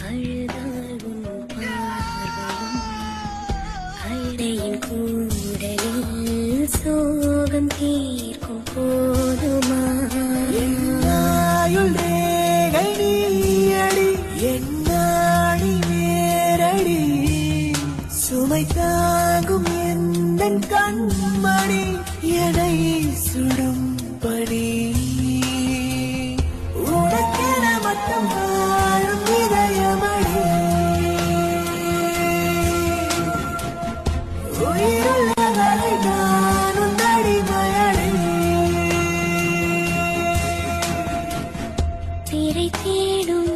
அழுதால் உன் பார்வையும் அழையின் கூடலில் சோகம் தீர்க்கும் போதுமா என்னாயுள் ரேகை நீயடி என்னாடி வேரடி சுமை தாங்கும் எந்தன் கண்மணி எனை சுடும் பணி உனக்கென மட்டும் வாழும் இதயமடி உயிருள்ளவரை நானும் அடிமையடி திரை தேடும்